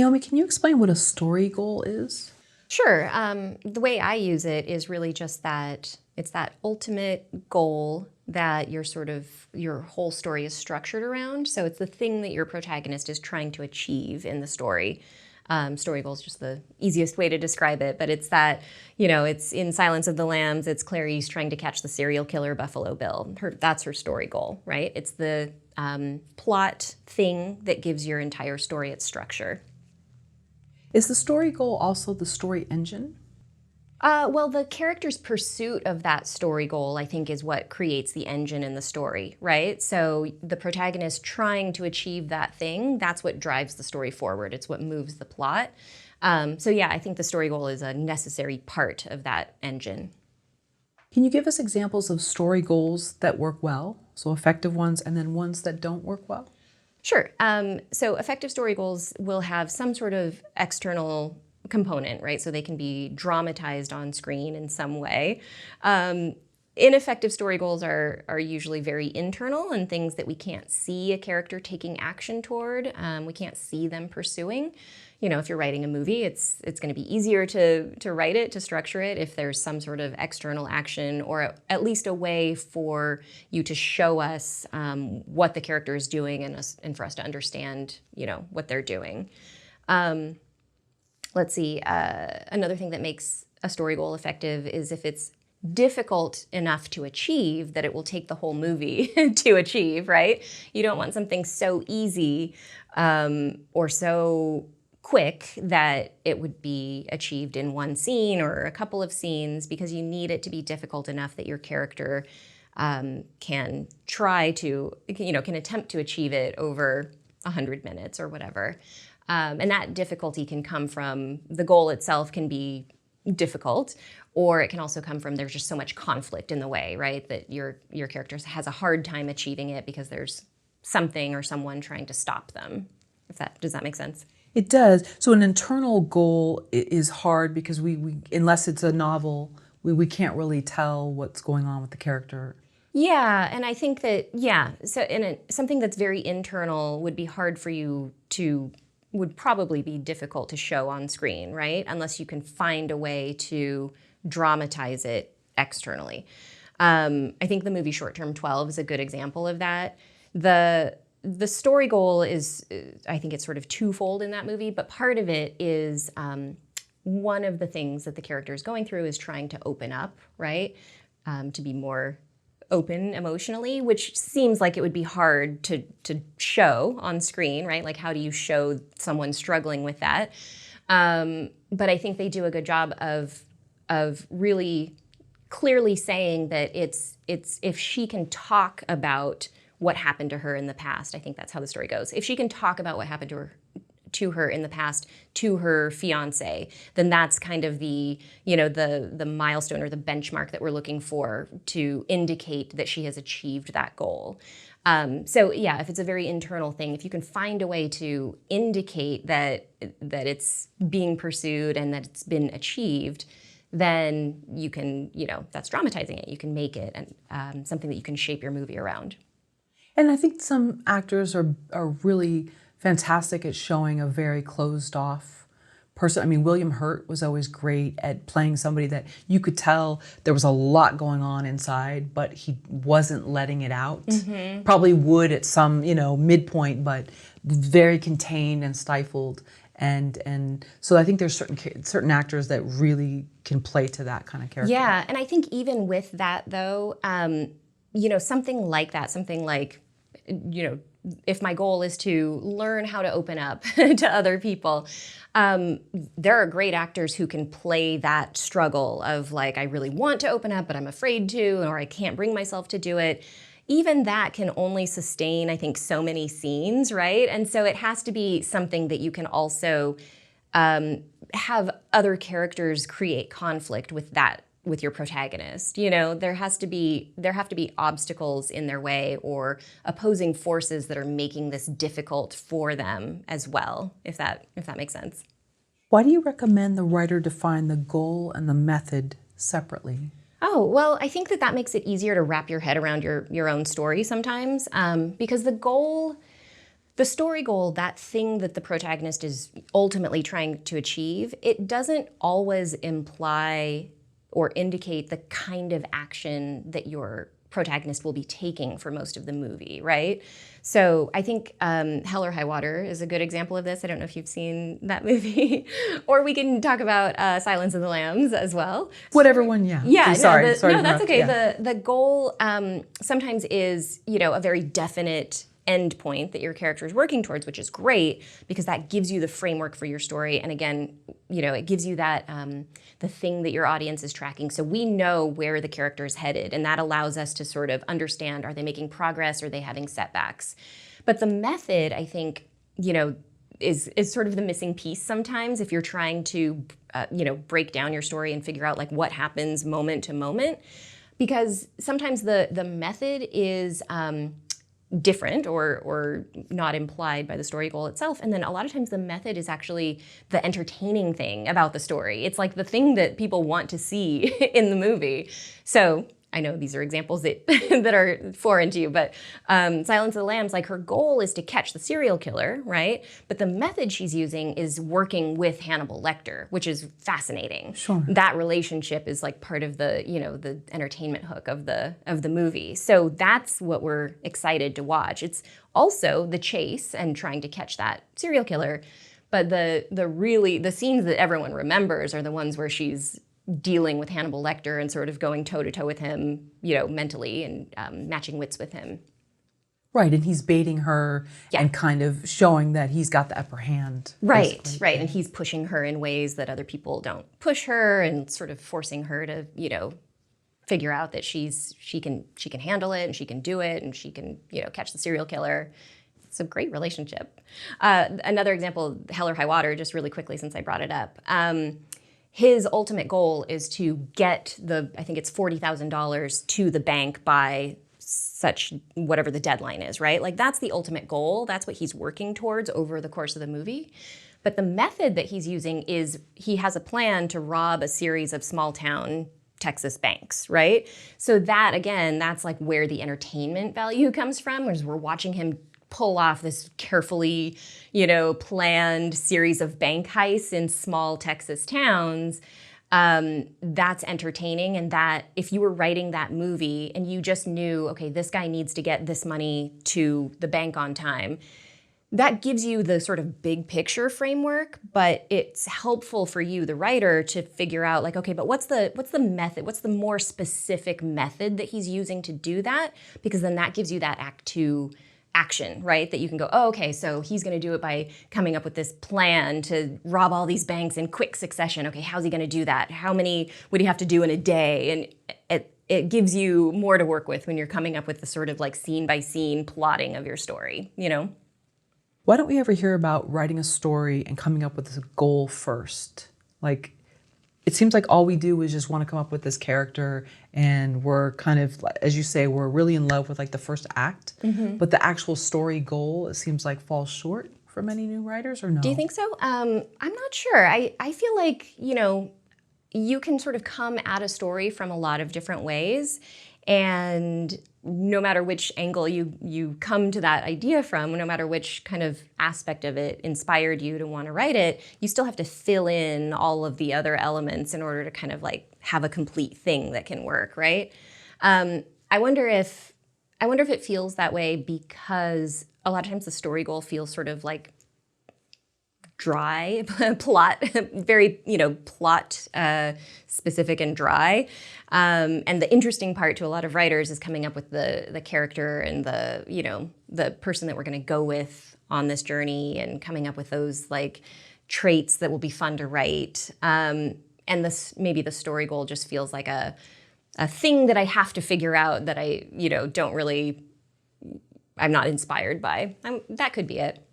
Naomi, can you explain what a story goal is? Sure. The way I use it is really just that it's that ultimate goal that your whole story is structured around. So it's the thing that your protagonist is trying to achieve in the story. Story goal is just the easiest way to describe it, but it's that, it's in Silence of the Lambs, it's Clarice trying to catch the serial killer Buffalo Bill. That's her story goal, right? It's the plot thing that gives your entire story its structure. Is the story goal also the story engine? Well, the character's pursuit of that story goal, I think, is what creates the engine in the story, right? So the protagonist trying to achieve that thing, that's what drives the story forward. It's what moves the plot. So yeah, I think the story goal is a necessary part of that engine. Can you give us examples of story goals that work well, so effective ones, and then ones that don't work well? Sure. So effective story goals will have some sort of external component, right? So they can be dramatized on screen in some way. Ineffective story goals are usually very internal and things that we can't see a character taking action toward. We can't see them pursuing. If you're writing a movie, it's going to be easier to write it, to structure it, if there's some sort of external action or at least a way for you to show us what the character is doing and for us to understand, what they're doing. Let's see, another thing that makes a story goal effective is if it's difficult enough to achieve that it will take the whole movie to achieve, right? You don't want something so easy or so quick that it would be achieved in one scene or a couple of scenes, because you need it to be difficult enough that your character can attempt to achieve it over 100 minutes or whatever. And that difficulty can come from the goal itself can be difficult, or it can also come from there's just so much conflict in the way, right? That your character has a hard time achieving it because there's something or someone trying to stop them. Does that make sense? It does. So an internal goal is hard because we unless it's a novel, we can't really tell what's going on with the character. Yeah, and I think that, so something that's very internal would be hard for you would probably be difficult to show on screen, right? Unless you can find a way to dramatize it externally. I think the movie Short Term 12 is a good example of that. The story goal is, I think it's sort of twofold in that movie, but part of it is one of the things that the character is going through is trying to open up, right? To be more open emotionally, which seems like it would be hard to show on screen, right? Like, how do you show someone struggling with that? But I think they do a good job of really clearly saying that it's if she can talk about what happened to her in the past, I think that's how the story goes. If she can talk about what happened to her in the past to her fiance, then that's kind of the milestone or the benchmark that we're looking for to indicate that she has achieved that goal. So yeah, if it's a very internal thing, if you can find a way to indicate that it's being pursued and that it's been achieved, then you can, that's dramatizing it. You can make it and something that you can shape your movie around. And I think some actors are really fantastic at showing a very closed off person. I mean, William Hurt was always great at playing somebody that you could tell there was a lot going on inside, but he wasn't letting it out. Mm-hmm. Probably would at some, midpoint, but very contained and stifled. And so I think there's certain actors that really can play to that kind of character. Yeah, and I think even with that though, something like that, if my goal is to learn how to open up to other people, there are great actors who can play that struggle of like, I really want to open up, but I'm afraid to, or I can't bring myself to do it. Even that can only sustain, I think, so many scenes, right? And so it has to be something that you can also have other characters create conflict with your protagonist. There have to be obstacles in their way or opposing forces that are making this difficult for them as well, if that makes sense. Why do you recommend the writer define the goal and the method separately? Oh, well, I think that makes it easier to wrap your head around your own story sometimes, because the goal The story goal, that thing that the protagonist is ultimately trying to achieve, it doesn't always imply or indicate the kind of action that your protagonist will be taking for most of the movie, right? So I think Hell or High Water is a good example of this. I don't know if you've seen that movie. Or we can talk about Silence of the Lambs as well. Whatever one, yeah. Yeah, sorry no, to that's interrupt, okay. yeah. The goal sometimes is, a very definite end point that your character is working towards, which is great because that gives you the framework for your story. And again, it gives you that the thing that your audience is tracking. So we know where the character is headed, and that allows us to sort of understand, are they making progress? Are they having setbacks? But the method, I think, is sort of the missing piece sometimes if you're trying to, break down your story and figure out like what happens moment to moment. Because sometimes the method is different or not implied by the story goal itself. And then a lot of times the method is actually the entertaining thing about the story. It's like the thing that people want to see in the movie. So I know these are examples that, that are foreign to you, but Silence of the Lambs, like her goal is to catch the serial killer, right? But the method she's using is working with Hannibal Lecter, which is fascinating. Sure. That relationship is like part of the, the entertainment hook of the movie. So that's what we're excited to watch. It's also the chase and trying to catch that serial killer. But the scenes that everyone remembers are the ones where she's dealing with Hannibal Lecter and sort of going toe-to-toe with him, mentally and matching wits with him. Right, and he's baiting her and kind of showing that he's got the upper hand. Right, basically. right. And he's pushing her in ways that other people don't push her and sort of forcing her to, figure out that she can handle it and she can do it and she can, catch the serial killer. It's a great relationship. Another example, Hell or High Water, just really quickly since I brought it up. His ultimate goal is to get I think it's $40,000 to the bank by such whatever the deadline is, right? Like that's the ultimate goal. That's what he's working towards over the course of the movie. But the method that he's using is he has a plan to rob a series of small town Texas banks, right? So that, again, that's like where the entertainment value comes from, whereas we're watching him pull off this carefully, planned series of bank heists in small Texas towns. That's entertaining. And that if you were writing that movie and you just knew, okay, this guy needs to get this money to the bank on time, that gives you the sort of big picture framework, but it's helpful for you, the writer, to figure out like, okay, but what's the method? What's the more specific method that he's using to do that? Because then that gives you that Act 2 action, right? That you can go, oh, okay, so he's going to do it by coming up with this plan to rob all these banks in quick succession. Okay, how's he going to do that? How many would he have to do in a day? And it gives you more to work with when you're coming up with the sort of like scene by scene plotting of your story, Why don't we ever hear about writing a story and coming up with a goal first? Like, it seems like all we do is just want to come up with this character and we're kind of, as you say, we're really in love with like the first act, but the actual story goal, it seems like falls short for many new writers, or no? Do you think so? I'm not sure. I feel like, you can sort of come at a story from a lot of different ways, and no matter which angle you come to that idea from, no matter which kind of aspect of it inspired you to want to write it, you still have to fill in all of the other elements in order to kind of like have a complete thing that can work, right? I wonder if it feels that way because a lot of times the story goal feels sort of like dry, plot, very, plot specific and dry. And the interesting part to a lot of writers is coming up with the character and the person that we're going to go with on this journey and coming up with those like traits that will be fun to write. And maybe the story goal just feels like a thing that I have to figure out that I, I'm not inspired by. That could be it.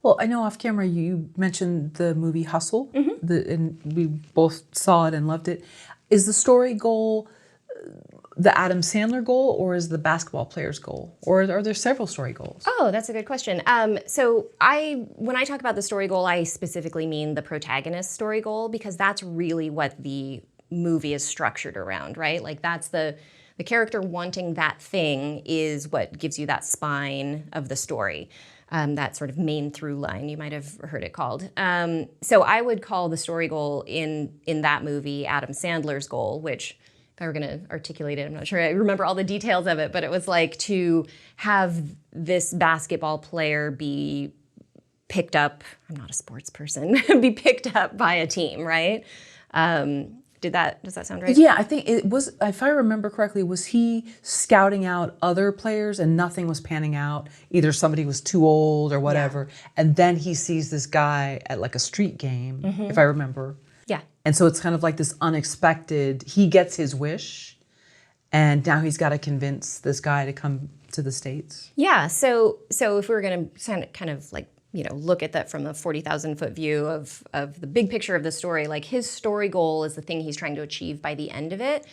Well, I know off camera you mentioned the movie Hustle, and we both saw it and loved it. Is the story goal the Adam Sandler goal, or is the basketball player's goal? Or are there several story goals? Oh, that's a good question. So when I talk about the story goal, I specifically mean the protagonist's story goal, because that's really what the movie is structured around, right? Like that's the character wanting that thing is what gives you that spine of the story. that sort of main through line, you might have heard it called. So I would call the story goal in that movie Adam Sandler's goal, which if I were going to articulate it, I'm not sure I remember all the details of it, but it was like to have this basketball player be picked up, I'm not a sports person, be picked up by a team, right? Does that sound right? Yeah, I think it was, if I remember correctly, was he scouting out other players and nothing was panning out? Either somebody was too old or whatever. Yeah. And then he sees this guy at like a street game, if I remember. Yeah. And so it's kind of like this unexpected, he gets his wish and now he's got to convince this guy to come to the States. Yeah, so if we were going to kind of like, look at that from the 40,000-foot view of the big picture of the story, like his story goal is the thing he's trying to achieve by the end of it.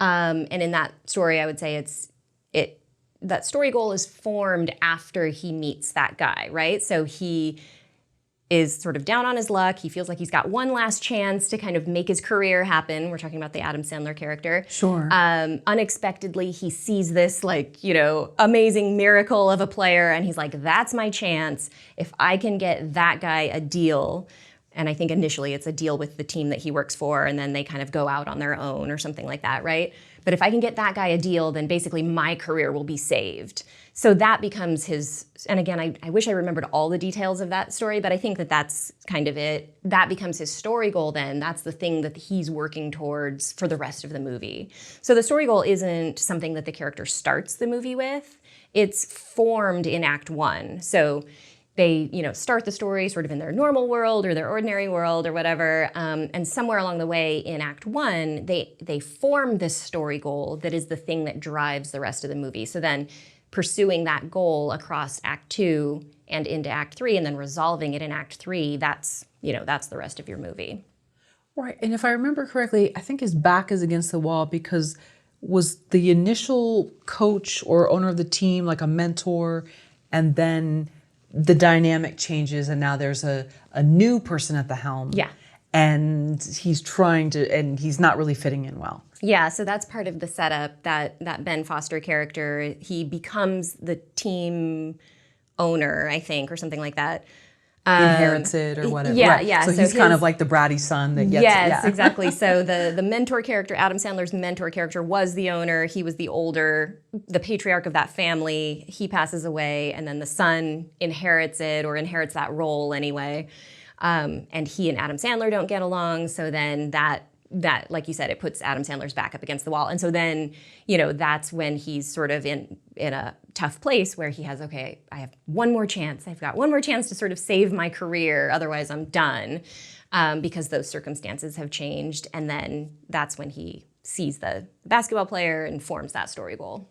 And in that story, I would say that story goal is formed after he meets that guy, right? So he is sort of down on his luck. He feels like he's got one last chance to kind of make his career happen. We're talking about the Adam Sandler character. Sure. Unexpectedly, he sees this amazing miracle of a player and he's like, that's my chance. If I can get that guy a deal, and I think initially it's a deal with the team that he works for and then they kind of go out on their own or something like that, right? But if I can get that guy a deal, then basically my career will be saved. So that becomes his, and again, I wish I remembered all the details of that story, but I think that that's kind of it. That becomes his story goal then. That's the thing that he's working towards for the rest of the movie. So the story goal isn't something that the character starts the movie with. It's formed in Act 1. So they, start the story sort of in their normal world or their ordinary world or whatever, and somewhere along the way in Act 1, they form this story goal that is the thing that drives the rest of the movie. So then pursuing that goal across Act 2 and into Act 3 and then resolving it in Act 3, that's the rest of your movie. Right, and if I remember correctly, I think his back is against the wall because was the initial coach or owner of the team like a mentor, and then the dynamic changes and now there's a new person at the helm. Yeah. And he's and he's not really fitting in well. Yeah, so that's part of the setup, that Ben Foster character. He becomes the team owner, I think, or something like that. Inherits it or whatever. Yeah, right. yeah. So he's kind of like the bratty son that gets yes, it. Yeah. Exactly. So the mentor character, Adam Sandler's mentor character, was the owner. He was the the patriarch of that family. He passes away, and then the son inherits it, or inherits that role anyway. And he and Adam Sandler don't get along, so then that, like you said, it puts Adam Sandler's back up against the wall. And so then, that's when he's sort of in a tough place where he has, okay, I have one more chance. I've got one more chance to sort of save my career, otherwise I'm done, because those circumstances have changed. And then that's when he sees the basketball player and forms that story goal.